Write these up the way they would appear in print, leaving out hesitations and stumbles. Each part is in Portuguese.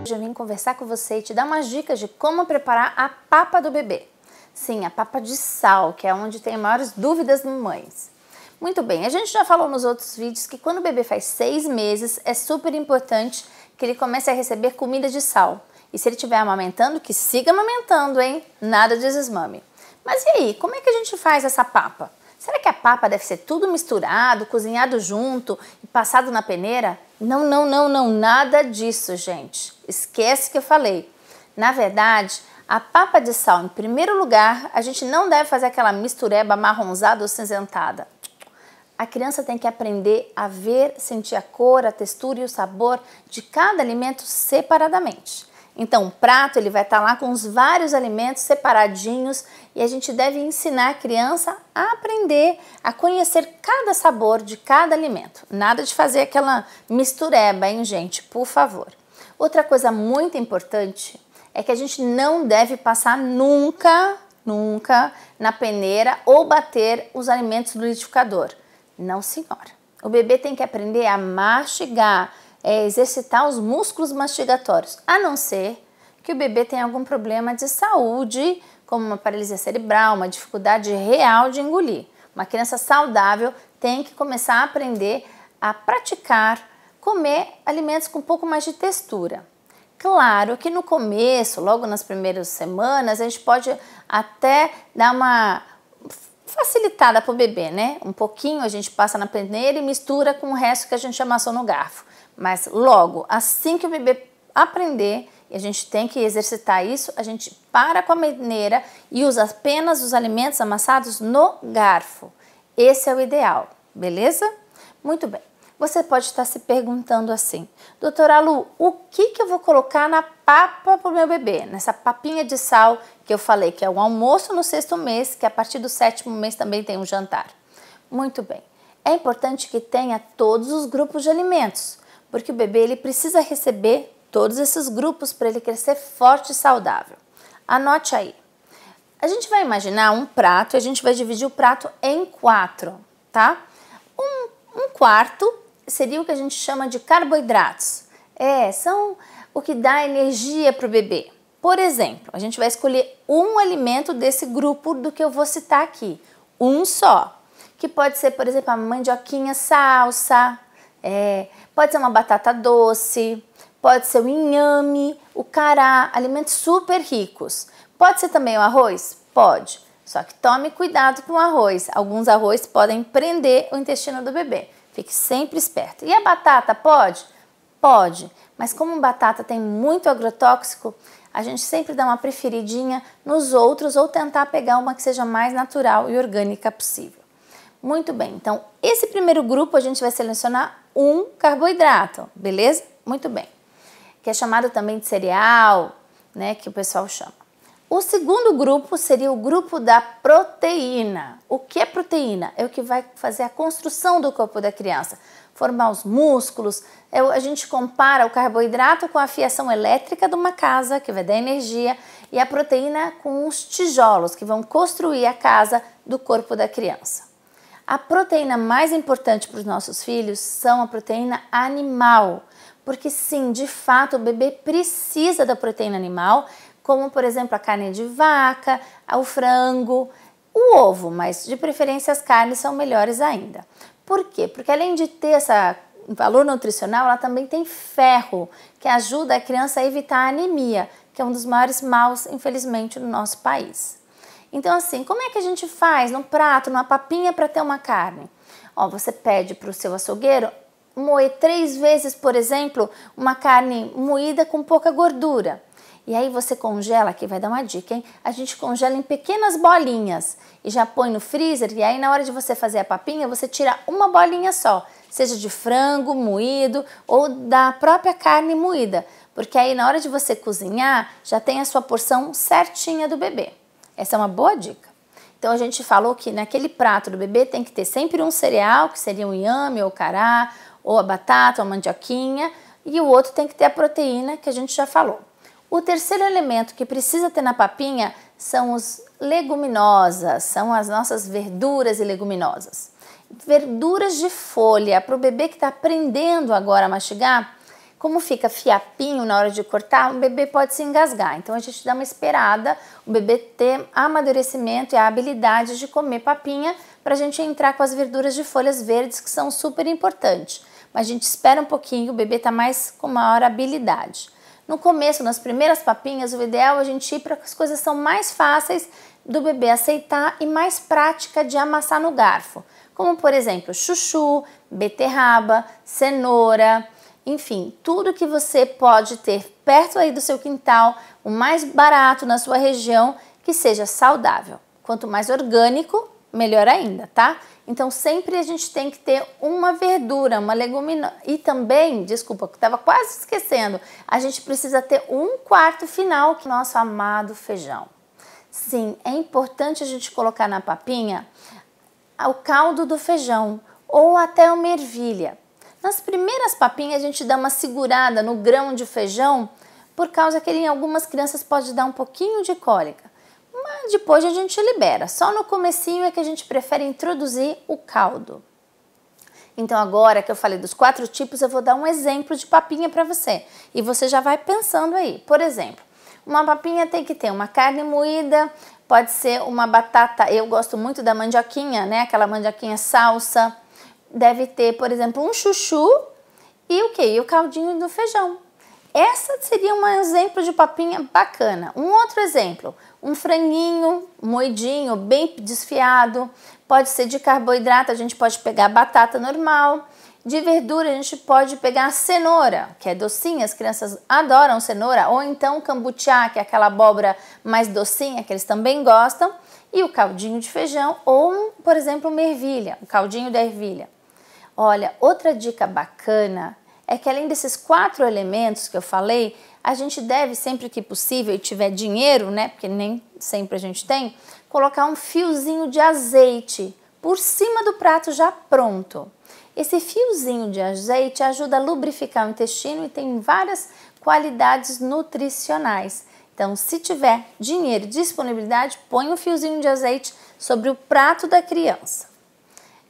Hoje eu vim conversar com você e te dar umas dicas de como preparar a papa do bebê. Sim, a papa de sal, que é onde tem maiores dúvidas mamães. Muito bem, a gente já falou nos outros vídeos que quando o bebê faz 6 meses, é super importante que ele comece a receber comida de sal. E se ele estiver amamentando, que siga amamentando, hein? Nada de desmame. Mas e aí, como é que a gente faz essa papa? Será que a papa deve ser tudo misturado, cozinhado junto e passado na peneira? Não, nada disso, gente. Esquece que eu falei. Na verdade, a papa de sal, em primeiro lugar, a gente não deve fazer aquela mistureba amarronzada ou cinzentada. A criança tem que aprender a ver, sentir a cor, a textura e o sabor de cada alimento separadamente. Então, o prato ele vai estar lá com os vários alimentos separadinhos e a gente deve ensinar a criança a aprender a conhecer cada sabor de cada alimento. Nada de fazer aquela mistureba, hein, gente? Por favor. Outra coisa muito importante é que a gente não deve passar nunca na peneira ou bater os alimentos no liquidificador. Não, senhora. O bebê tem que aprender a mastigar, exercitar os músculos mastigatórios, a não ser que o bebê tenha algum problema de saúde, como uma paralisia cerebral, uma dificuldade real de engolir. Uma criança saudável tem que começar a aprender a praticar comer alimentos com um pouco mais de textura. Claro que no começo, logo nas primeiras semanas, a gente pode até dar uma facilitada para o bebê, né? Um pouquinho a gente passa na peneira e mistura com o resto que a gente amassou no garfo. Mas logo, assim que o bebê aprender, e a gente tem que exercitar isso, a gente para com a peneira e usa apenas os alimentos amassados no garfo. Esse é o ideal, beleza? Muito bem. Você pode estar se perguntando assim, doutora Lu, o que eu vou colocar na papa para o meu bebê? Nessa papinha de sal que eu falei, que é um almoço no 6º mês, que a partir do 7º mês também tem um jantar. Muito bem. É importante que tenha todos os grupos de alimentos, porque o bebê ele precisa receber todos esses grupos para ele crescer forte e saudável. Anote aí. A gente vai imaginar um prato e a gente vai dividir o prato em 4, tá? Um quarto seria o que a gente chama de carboidratos. São o que dá energia para o bebê. Por exemplo, a gente vai escolher um alimento desse grupo do que eu vou citar aqui. Um só. Que pode ser, por exemplo, a mandioquinha salsa, pode ser uma batata doce, pode ser o inhame, o cará, alimentos super ricos. Pode ser também o arroz? Pode. Só que tome cuidado com o arroz. Alguns arroz podem prender o intestino do bebê. Fique sempre esperto. E a batata pode? Pode. Mas como batata tem muito agrotóxico, a gente sempre dá uma preferidinha nos outros ou tentar pegar uma que seja mais natural e orgânica possível. Muito bem. Então, esse primeiro grupo a gente vai selecionar um carboidrato, beleza? Muito bem. Que é chamado também de cereal, né, que o pessoal chama. O segundo grupo seria o grupo da proteína. O que é proteína? É o que vai fazer a construção do corpo da criança, formar os músculos. A gente compara o carboidrato com a fiação elétrica de uma casa, que vai dar energia, e a proteína com os tijolos, que vão construir a casa do corpo da criança. A proteína mais importante para os nossos filhos são a proteína animal, porque sim, de fato, o bebê precisa da proteína animal, como por exemplo a carne de vaca, o frango, o ovo, mas de preferência as carnes são melhores ainda. Por quê? Porque além de ter esse valor nutricional, ela também tem ferro, que ajuda a criança a evitar a anemia, que é um dos maiores males, infelizmente, no nosso país. Então assim, como é que a gente faz num prato, numa papinha para ter uma carne? Você pede para o seu açougueiro moer 3 vezes, por exemplo, uma carne moída com pouca gordura. E aí você congela, aqui vai dar uma dica, hein? A gente congela em pequenas bolinhas e já põe no freezer e aí na hora de você fazer a papinha, você tira uma bolinha só, seja de frango moído ou da própria carne moída, porque aí na hora de você cozinhar, já tem a sua porção certinha do bebê. Essa é uma boa dica. Então a gente falou que naquele prato do bebê tem que ter sempre um cereal, que seria o inhame ou o cará, ou a batata, ou a mandioquinha, e o outro tem que ter a proteína, que a gente já falou. O terceiro elemento que precisa ter na papinha são os leguminosas, são as nossas verduras e leguminosas. Verduras de folha, para o bebê que está aprendendo agora a mastigar, como fica fiapinho na hora de cortar, o bebê pode se engasgar. Então a gente dá uma esperada, o bebê ter amadurecimento e a habilidade de comer papinha para a gente entrar com as verduras de folhas verdes, que são super importantes. Mas a gente espera um pouquinho, o bebê está mais com maior habilidade. No começo, nas primeiras papinhas, o ideal é a gente ir para que as coisas são mais fáceis do bebê aceitar e mais prática de amassar no garfo. Como, por exemplo, chuchu, beterraba, cenoura, enfim, tudo que você pode ter perto aí do seu quintal, o mais barato na sua região, que seja saudável. Quanto mais orgânico, melhor ainda, tá? Então sempre a gente tem que ter uma verdura, uma leguminosa. E também, desculpa, que estava quase esquecendo, a gente precisa ter um quarto final, que é o nosso amado feijão. Sim, é importante a gente colocar na papinha o caldo do feijão ou até uma ervilha. Nas primeiras papinhas a gente dá uma segurada no grão de feijão, por causa que em algumas crianças pode dar um pouquinho de cólica. Mas depois a gente libera. Só no comecinho é que a gente prefere introduzir o caldo. Então agora que eu falei dos 4 tipos, eu vou dar um exemplo de papinha para você. E você já vai pensando aí. Por exemplo, uma papinha tem que ter uma carne moída, pode ser uma batata, eu gosto muito da mandioquinha, né? Aquela mandioquinha salsa. Deve ter, por exemplo, um chuchu e o quê? E o caldinho do feijão. Essa seria um exemplo de papinha bacana. Um outro exemplo, um franguinho moidinho, bem desfiado. Pode ser de carboidrato, a gente pode pegar batata normal. De verdura, a gente pode pegar a cenoura, que é docinha, as crianças adoram cenoura. Ou então cambuchá, que é aquela abóbora mais docinha, que eles também gostam. E o caldinho de feijão, ou, por exemplo, uma ervilha, o caldinho da ervilha. Olha, outra dica bacana é que além desses 4 elementos que eu falei, a gente deve, sempre que possível e tiver dinheiro, né, porque nem sempre a gente tem, colocar um fiozinho de azeite por cima do prato já pronto. Esse fiozinho de azeite ajuda a lubrificar o intestino e tem várias qualidades nutricionais. Então, se tiver dinheiro e disponibilidade, põe um fiozinho de azeite sobre o prato da criança.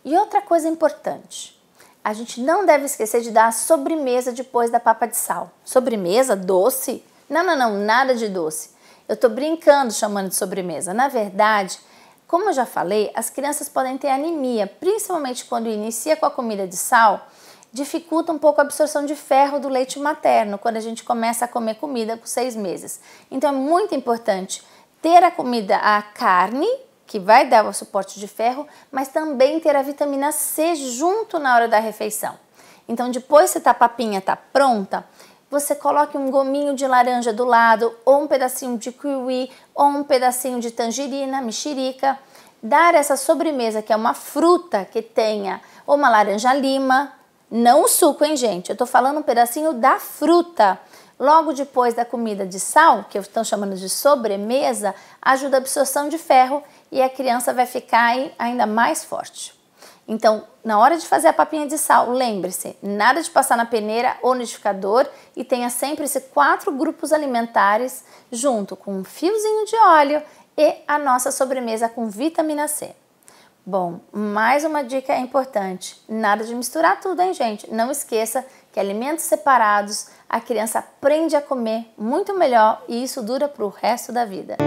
E outra coisa importante, a gente não deve esquecer de dar a sobremesa depois da papa de sal. Sobremesa? Doce? Não, nada de doce. Eu tô brincando chamando de sobremesa. Na verdade, como eu já falei, as crianças podem ter anemia, principalmente quando inicia com a comida de sal, dificulta um pouco a absorção de ferro do leite materno, quando a gente começa a comer comida com 6 meses. Então é muito importante ter a comida, a carne, que vai dar o suporte de ferro, mas também ter a vitamina C junto na hora da refeição. Então depois que a papinha está pronta, você coloque um gominho de laranja do lado, ou um pedacinho de kiwi, ou um pedacinho de tangerina, mexerica. Dar essa sobremesa, que é uma fruta que tenha ou uma laranja lima, não o suco, hein, gente? Eu estou falando um pedacinho da fruta. Logo depois da comida de sal, que eu estou chamando de sobremesa, ajuda a absorção de ferro e a criança vai ficar ainda mais forte. Então, na hora de fazer a papinha de sal, lembre-se, nada de passar na peneira ou no liquidificador e tenha sempre esses 4 grupos alimentares junto com um fiozinho de óleo e a nossa sobremesa com vitamina C. Bom, mais uma dica importante, nada de misturar tudo, hein, gente? Não esqueça que alimentos separados a criança aprende a comer muito melhor e isso dura para o resto da vida.